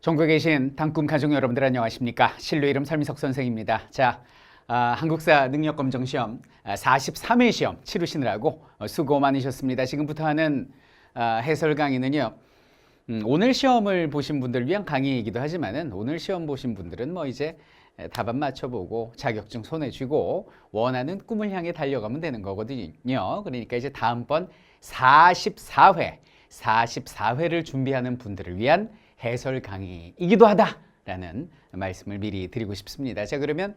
전국에 계신 단꿈 가족 여러분들 안녕하십니까? 실로 이름 설미석 선생입니다. 자, 한국사 능력검정 시험 43회 시험 치르시느라고 수고 많으셨습니다. 지금부터 하는 해설 강의는요. 오늘 시험을 보신 분들을 위한 강의이기도 하지만은 오늘 시험 보신 분들은 뭐 이제 답안 맞춰보고 자격증 손에 쥐고 원하는 꿈을 향해 달려가면 되는 거거든요. 그러니까 이제 다음번 44회를 준비하는 분들을 위한 해설 강의이기도 하다라는 말씀을 미리 드리고 싶습니다. 자, 그러면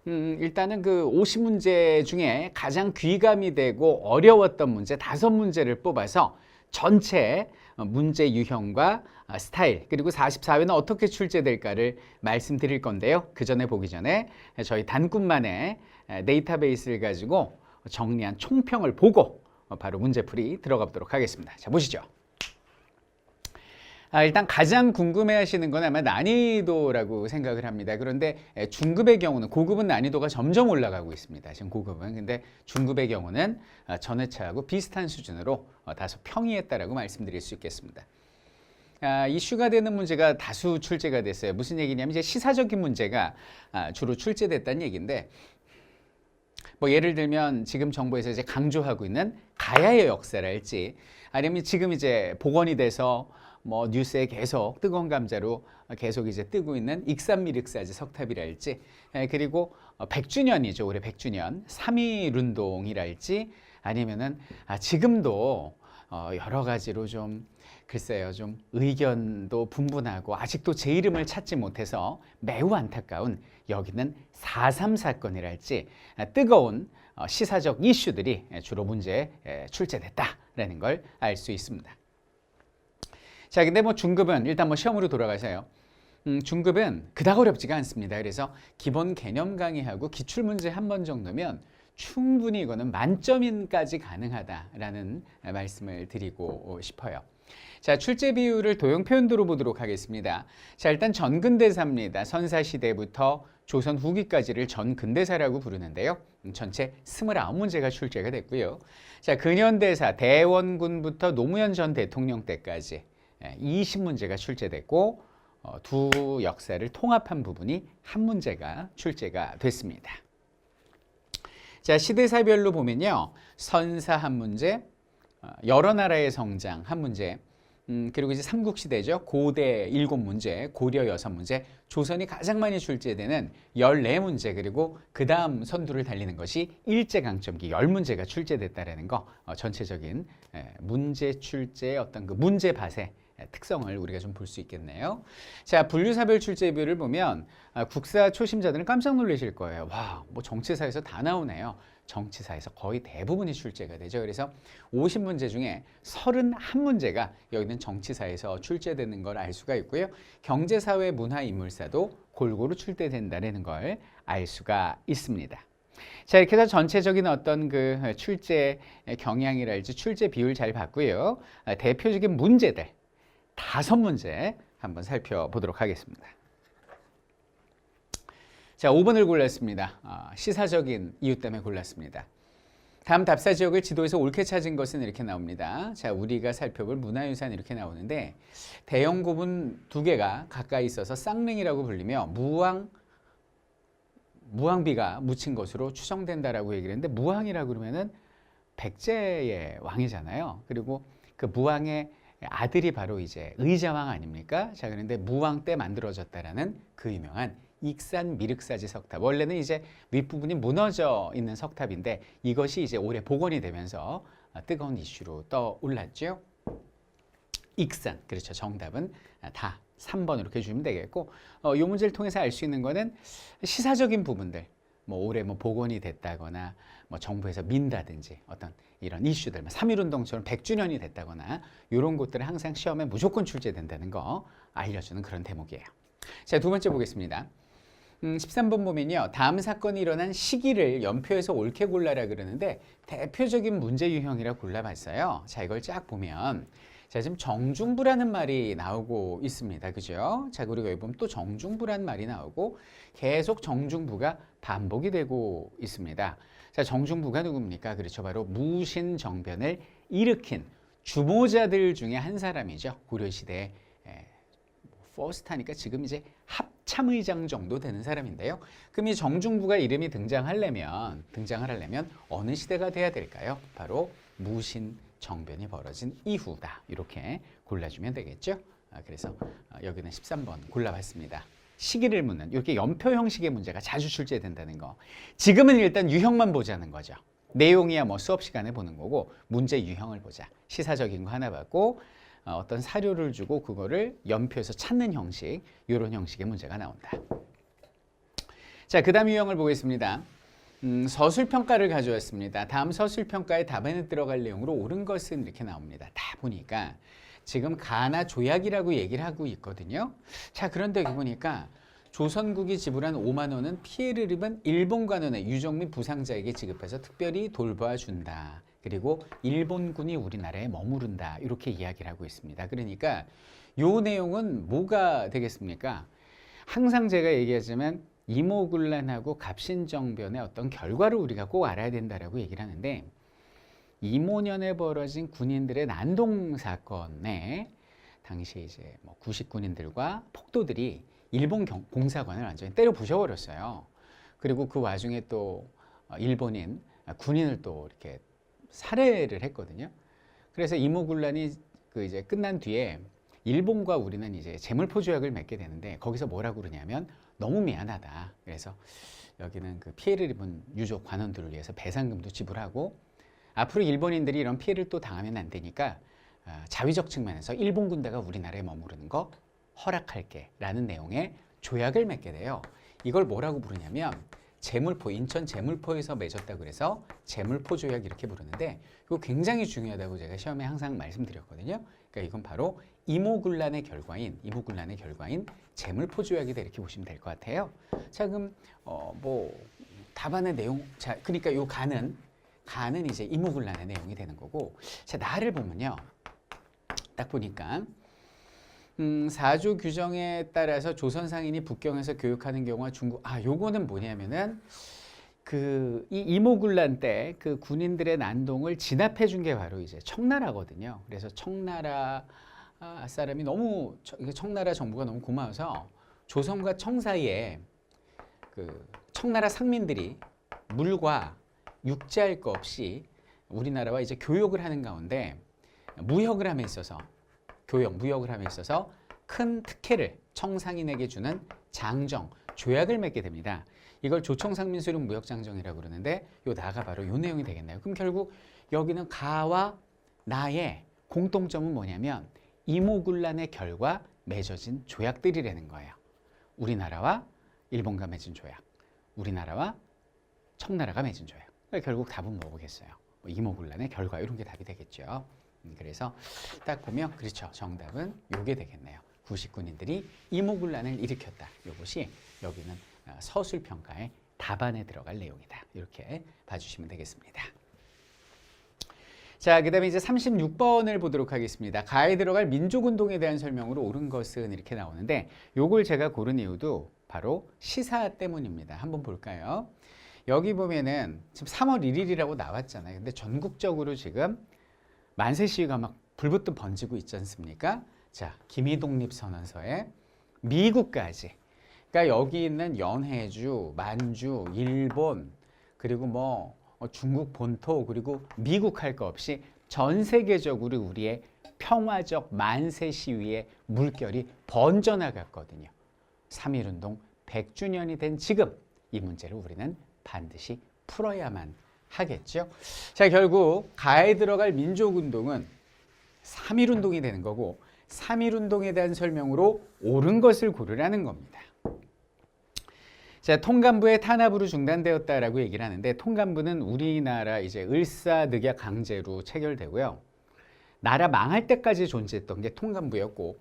일단은 그 50문제 중에 가장 귀감이 되고 어려웠던 문제 5문제를 뽑아서 전체 문제 유형과 스타일 그리고 44회는 어떻게 출제될까를 말씀드릴 건데요. 그 전에 보기 전에 저희 단꿈만의 데이터베이스를 가지고 정리한 총평을 보고 바로 문제풀이 들어가 보도록 하겠습니다. 자, 보시죠. 일단 가장 궁금해하시는 건 아마 난이도라고 생각을 합니다. 그런데 중급의 경우는, 고급은 난이도가 점점 올라가고 있습니다. 지금 고급은. 근데 중급의 경우는 전 회차하고 비슷한 수준으로 다소 평이했다라고 말씀드릴 수 있겠습니다. 이슈가 되는 문제가 다수 출제가 됐어요. 무슨 얘기냐면 이제 시사적인 문제가 주로 출제됐다는 얘기인데, 뭐 예를 들면 지금 정부에서 이제 강조하고 있는 가야의 역사랄지, 아니면 지금 이제 복원이 돼서 뭐 뉴스에 계속 뜨거운 감자로 계속 이제 뜨고 있는 익산미륵사지 석탑이랄지, 그리고 100주년이죠. 올해 100주년 3.1 운동이랄지, 아니면은 지금도 여러 가지로 좀 글쎄요, 좀 의견도 분분하고 아직도 제 이름을 찾지 못해서 매우 안타까운 여기는 4.3 사건이랄지 뜨거운 시사적 이슈들이 주로 문제에 출제됐다라는 걸 알 수 있습니다. 자, 근데 뭐 중급은 일단 뭐 시험으로 돌아가서요. 중급은 그닥 어렵지가 않습니다. 그래서 기본 개념 강의하고 기출문제 한 번 정도면 충분히 이거는 만점인까지 가능하다라는 말씀을 드리고 싶어요. 자, 출제 비율을 도형 표현도로 보도록 하겠습니다. 자, 일단 전근대사입니다. 선사시대부터 조선 후기까지를 전근대사라고 부르는데요. 전체 29문제가 출제가 됐고요. 자, 근현대사 대원군부터 노무현 전 대통령 때까지 20문제가 출제됐고, 두 역사를 통합한 부분이 한 문제가 출제가 됐습니다. 자, 시대사별로 보면요. 선사 한 문제, 여러 나라의 성장 한 문제, 그리고 이제 삼국시대죠. 고대 7문제, 고려 6문제, 조선이 가장 많이 출제되는 14문제, 그리고 그 다음 선두를 달리는 것이 일제강점기 10문제가 출제됐다는 거, 전체적인 문제 출제의 어떤 그 문제밭의 특성을 우리가 좀 볼 수 있겠네요. 자, 분류사별 출제비율을 보면 국사 초심자들은 깜짝 놀라실 거예요. 와, 뭐 정치사에서 다 나오네요. 정치사에서 거의 대부분이 출제가 되죠. 그래서 50문제 중에 31문제가 여기는 정치사에서 출제되는 걸 알 수가 있고요. 경제사회, 문화, 인물사도 골고루 출제된다는 걸 알 수가 있습니다. 자, 이렇게 해서 전체적인 어떤 그 출제 경향이랄지 출제 비율 잘 봤고요. 대표적인 문제들 5문제 한번 살펴보도록 하겠습니다. 자, 5번을 골랐습니다. 시사적인 이유 때문에 골랐습니다. 다음 답사 지역을 지도에서 옳게 찾은 것은 이렇게 나옵니다. 자, 우리가 살펴볼 문화유산 이렇게 나오는데, 대형 고분 2개가 가까이 있어서 쌍릉이라고 불리며 무왕비가 묻힌 것으로 추정된다라고 얘기를 했는데, 무왕이라고 그러면은 백제의 왕이잖아요. 그리고 그 무왕의 아들이 바로 이제 의자왕 아닙니까? 자, 그런데 무왕 때 만들어졌다라는 그 유명한 익산 미륵사지 석탑. 원래는 이제 윗부분이 무너져 있는 석탑인데 이것이 이제 올해 복원이 되면서 뜨거운 이슈로 떠올랐죠. 익산. 그렇죠. 정답은 다 3번 이렇게 주시면 되겠고, 이 문제를 통해서 알 수 있는 거는 시사적인 부분들, 뭐 올해 뭐 복원이 됐다거나 뭐 정부에서 민다든지 어떤 이런 이슈들, 3.1 운동처럼 100주년이 됐다거나 이런 것들은 항상 시험에 무조건 출제된다는 거 알려주는 그런 대목이에요. 자, 두 번째 보겠습니다. 13번 보면요. 다음 사건이 일어난 시기를 연표해서 옳게 골라라 그러는데 대표적인 문제 유형이라 골라봤어요. 자, 이걸 쫙 보면 자, 지금 정중부라는 말이 나오고 있습니다. 그죠? 자, 그리고 여기 보면 또 정중부라는 말이 나오고 계속 정중부가 반복이 되고 있습니다. 자, 정중부가 누굽니까? 그렇죠. 바로 무신정변을 일으킨 주모자들 중에 한 사람이죠. 고려시대에 first 하니까 지금 이제 합참의장 정도 되는 사람인데요. 그럼 이 정중부가 이름이 등장을 하려면 어느 시대가 돼야 될까요? 바로 무신정변이 벌어진 이후다. 이렇게 골라주면 되겠죠. 그래서 여기는 13번 골라봤습니다. 시기를 묻는 이렇게 연표 형식의 문제가 자주 출제된다는 거. 지금은 일단 유형만 보자는 거죠. 내용이야 뭐 수업 시간에 보는 거고 문제 유형을 보자. 시사적인 거 하나 받고 어떤 사료를 주고 그거를 연표에서 찾는 형식, 이런 형식의 문제가 나온다. 자, 그 다음 유형을 보겠습니다. 서술평가를 가져왔습니다. 다음 서술평가의 답안에 들어갈 내용으로 옳은 것은 이렇게 나옵니다. 다 보니까 지금 가나 조약이라고 얘기를 하고 있거든요. 자, 그런데 여기 보니까 조선국이 지불한 5만 원은 피해를 입은 일본 관원의 유족 및 부상자에게 지급해서 특별히 돌봐준다. 그리고 일본군이 우리나라에 머무른다. 이렇게 이야기를 하고 있습니다. 그러니까 이 내용은 뭐가 되겠습니까? 항상 제가 얘기하지만 이모군란하고 갑신정변의 어떤 결과를 우리가 꼭 알아야 된다라고 얘기를 하는데 이모년에 벌어진 군인들의 난동 사건에 당시 이제 뭐 구식군인들과 폭도들이 일본 공사관을 완전히 때려 부셔버렸어요. 그리고 그 와중에 또 일본인 군인을 또 이렇게 살해를 했거든요. 그래서 이모군란이 그 이제 끝난 뒤에 일본과 우리는 이제 재물포 조약을 맺게 되는데 거기서 뭐라고 그러냐면 너무 미안하다. 그래서 여기는 그 피해를 입은 유족 관원들을 위해서 배상금도 지불하고 앞으로 일본인들이 이런 피해를 또 당하면 안 되니까 자위적 측면에서 일본 군대가 우리나라에 머무르는 거 허락할게 라는 내용의 조약을 맺게 돼요. 이걸 뭐라고 부르냐면 재물포, 인천 재물포에서 맺었다고 그래서 재물포 조약 이렇게 부르는데 이거 굉장히 중요하다고 제가 시험에 항상 말씀드렸거든요. 그러니까 이건 바로 이모군란의 결과인 재물포 조약이다 이렇게 보시면 될 것 같아요. 자, 그럼 뭐 답안의 내용, 자, 그러니까 요 가는 이제 이모군란의 내용이 되는 거고, 자, 나를 보면요, 딱 보니까 사조 규정에 따라서 조선 상인이 북경에서 교육하는 경우와 중국, 요거는 뭐냐면은 이 이모군란 때 그 군인들의 난동을 진압해 준 게 바로 이제 청나라거든요. 그래서 청나라 사람이 너무 청나라 정부가 너무 고마워서 조선과 청 사이에 그 청나라 상민들이 물과 육지할 거 없이 우리나라와 이제 교역을 하는 가운데 무역을 함에 있어서 큰 특혜를 청상인에게 주는 장정, 조약을 맺게 됩니다. 이걸 조청상민수령 무역장정이라고 그러는데 요 나가 바로 요 내용이 되겠네요. 그럼 결국 여기는 가와 나의 공통점은 뭐냐면 이모군란의 결과 맺어진 조약들이라는 거예요. 우리나라와 일본과 맺은 조약, 우리나라와 청나라가 맺은 조약. 그러니까 결국 답은 뭐겠어요? 이모군란의 결과 이런 게 답이 되겠죠. 그래서 딱 보면 그렇죠. 정답은 요게 되겠네요. 구식군인들이 이모군란을 일으켰다. 요것이 여기는 서술평가의 답안에 들어갈 내용이다. 이렇게 봐주시면 되겠습니다. 자, 그 다음에 이제 36번을 보도록 하겠습니다. 가에 들어갈 민족운동에 대한 설명으로 옳은 것은 이렇게 나오는데 요걸 제가 고른 이유도 바로 시사 때문입니다. 한번 볼까요? 여기 보면은 지금 3월 1일이라고 나왔잖아요. 근데 전국적으로 지금 만세 시위가 막 불붙듯 번지고 있지 않습니까? 자, 기미독립선언서에 미국까지, 그러니까 여기 있는 연해주, 만주, 일본, 그리고 뭐 중국 본토, 그리고 미국 할 거 없이 전 세계적으로 우리의 평화적 만세 시위의 물결이 번져나갔거든요. 3.1운동 100주년이 된 지금 이 문제를 우리는 반드시 풀어야만 하겠죠. 자, 결국 가에 들어갈 민족운동은 3.1운동이 되는 거고 3.1운동에 대한 설명으로 옳은 것을 고르라는 겁니다. 자, 통감부의 탄압으로 중단되었다라고 얘기를 하는데 통감부는 우리나라 이제 을사늑약 강제로 체결되고요. 나라 망할 때까지 존재했던 게 통감부였고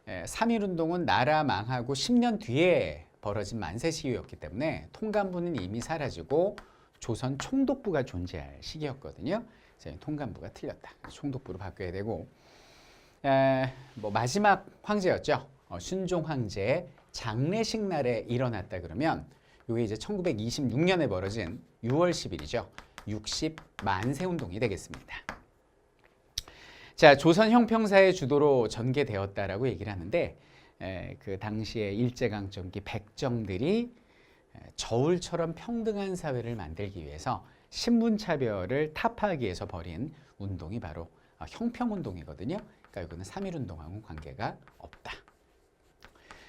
3.1운동은 나라 망하고 10년 뒤에 벌어진 만세 시위였기 때문에 통감부는 이미 사라지고 조선 총독부가 존재할 시기였거든요. 그래서 통감부가 틀렸다. 총독부로 바뀌어야 되고 뭐 마지막 황제였죠. 순종 황제의 장례식 날에 일어났다 그러면 이게 이제 1926년에 벌어진 6월 10일이죠. 60만세 운동이 되겠습니다. 자, 조선 형평사의 주도로 전개되었다라고 얘기를 하는데 그 당시의 일제강점기 백정들이 저울처럼 평등한 사회를 만들기 위해서 신분차별을 타파하기 위해서 벌인 운동이 바로 형평운동이거든요. 그러니까 이거는 3.1운동하고는 관계가 없다.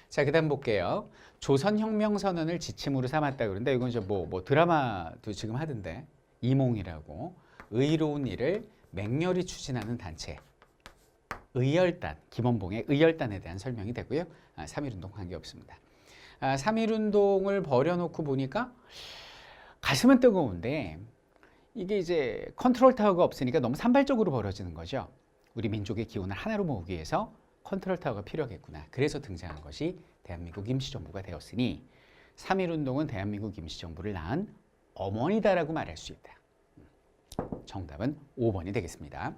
자, 그 다음 볼게요. 조선혁명선언을 지침으로 삼았다 그런데 이건 이제 뭐 드라마도 지금 하던데 이몽이라고 의로운 일을 맹렬히 추진하는 단체 의열단, 김원봉의 의열단에 대한 설명이 되고요. 3.1운동 관계없습니다. 3.1운동을 벌여놓고 보니까 가슴은 뜨거운데 이게 이제 컨트롤 타워가 없으니까 너무 산발적으로 벌어지는 거죠. 우리 민족의 기운을 하나로 모으기 위해서 컨트롤 타워가 필요하겠구나. 그래서 등장한 것이 대한민국 임시정부가 되었으니 3.1운동은 대한민국 임시정부를 낳은 어머니다라고 말할 수 있다. 정답은 5번이 되겠습니다.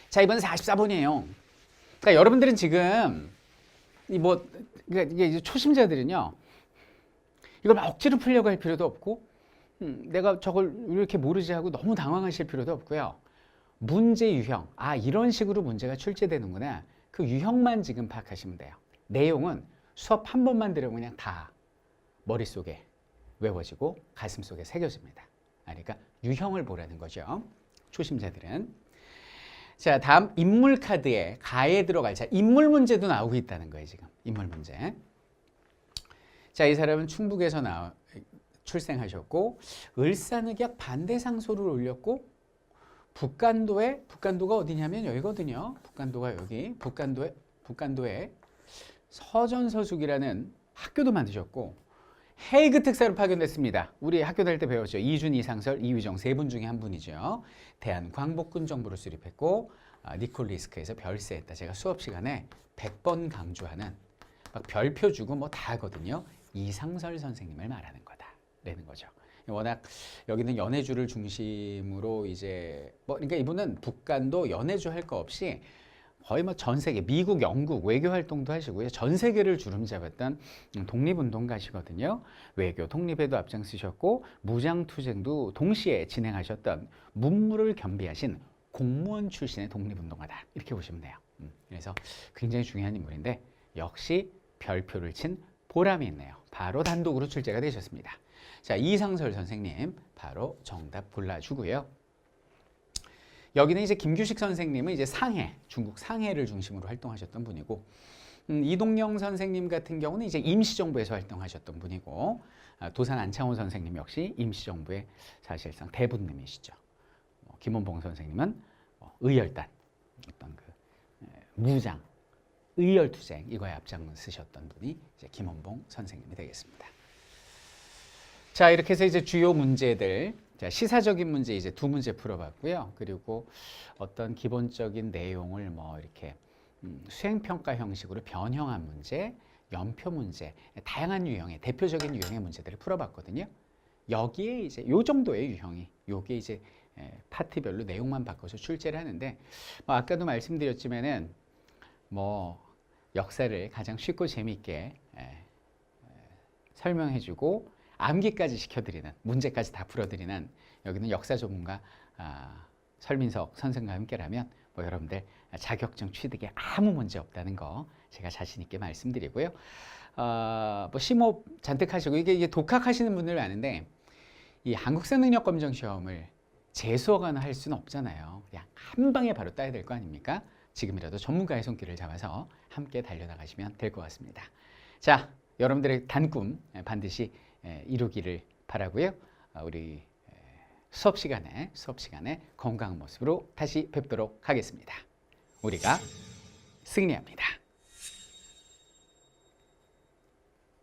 자, 이번 44번이에요. 그러니까 여러분들은 지금 그러니까 이게 초심자들은요, 이걸 막 억지로 풀려고 할 필요도 없고, 내가 저걸 이렇게 모르지 하고 너무 당황하실 필요도 없고요. 문제 유형, 이런 식으로 문제가 출제되는구나. 그 유형만 지금 파악하시면 돼요. 내용은 수업 한 번만 들으면 그냥 다 머릿속에 외워지고 가슴속에 새겨집니다. 그러니까 유형을 보라는 거죠. 초심자들은. 자, 다음 인물 카드에 가에 들어갈 자, 인물 문제도 나오고 있다는 거예요, 지금. 인물 문제. 자, 이 사람은 충북에서 출생하셨고 을사늑약 반대 상소를 올렸고 북간도가 어디냐면 여기거든요. 북간도가 여기. 북간도에 서전서숙이라는 학교도 만드셨고 헤이그 특사로 파견됐습니다. 우리 학교 다닐 때 배웠죠. 이준, 이상설, 이휘정 세 분 중에 한 분이죠. 대한광복군 정부를 수립했고 니콜리스크에서 별세했다. 제가 수업 시간에 100번 강조하는 막 별표 주고 뭐 다 하거든요. 이상설 선생님을 말하는 거다라는 거죠. 워낙 여기는 연해주를 중심으로 이제 그러니까 이분은 북간도 연해주 할 거 없이 거의 뭐 전 세계, 미국, 영국 외교 활동도 하시고요. 전 세계를 주름 잡았던 독립운동가시거든요. 외교 독립에도 앞장서셨고 무장투쟁도 동시에 진행하셨던 문무를 겸비하신 공무원 출신의 독립운동가다. 이렇게 보시면 돼요. 그래서 굉장히 중요한 인물인데 역시 별표를 친 보람이 있네요. 바로 단독으로 출제가 되셨습니다. 자, 이상설 선생님 바로 정답 골라주고요. 여기는 이제 김규식 선생님은 이제 상해, 중국 상해를 중심으로 활동하셨던 분이고, 이동영 선생님 같은 경우는 이제 임시정부에서 활동하셨던 분이고, 도산 안창호 선생님 역시 임시정부의 사실상 대부님이시죠. 김원봉 선생님은 의열단, 어떤 그 무장, 의열투쟁 이거에 앞장서셨던 분이 이제 김원봉 선생님이 되겠습니다. 자, 이렇게 해서 이제 주요 문제들. 자, 시사적인 문제 이제 2문제 풀어봤고요. 그리고 어떤 기본적인 내용을 이렇게 수행평가 형식으로 변형한 문제, 연표 문제, 다양한 유형의 대표적인 유형의 문제들을 풀어봤거든요. 여기에 이제 요 정도의 유형이, 요게 이제 파트별로 내용만 바꿔서 출제를 하는데, 아까도 말씀드렸지만은 역사를 가장 쉽고 재미있게 설명해주고. 암기까지 시켜드리는, 문제까지 다 풀어드리는 여기는 역사 전문가 설민석 선생과 함께라면 여러분들 자격증 취득에 아무 문제 없다는 거 제가 자신 있게 말씀드리고요. 심호흡 잔뜩 하시고 이게 독학하시는 분들 많은데 이 한국사 능력 검정 시험을 재수어가나 할 수는 없잖아요. 그냥 한 방에 바로 따야 될 거 아닙니까? 지금이라도 전문가의 손길을 잡아서 함께 달려나가시면 될 것 같습니다. 자, 여러분들의 단꿈 반드시 이루기를 바라고요. 우리 수업 시간에 건강한 모습으로 다시 뵙도록 하겠습니다. 우리가 승리합니다.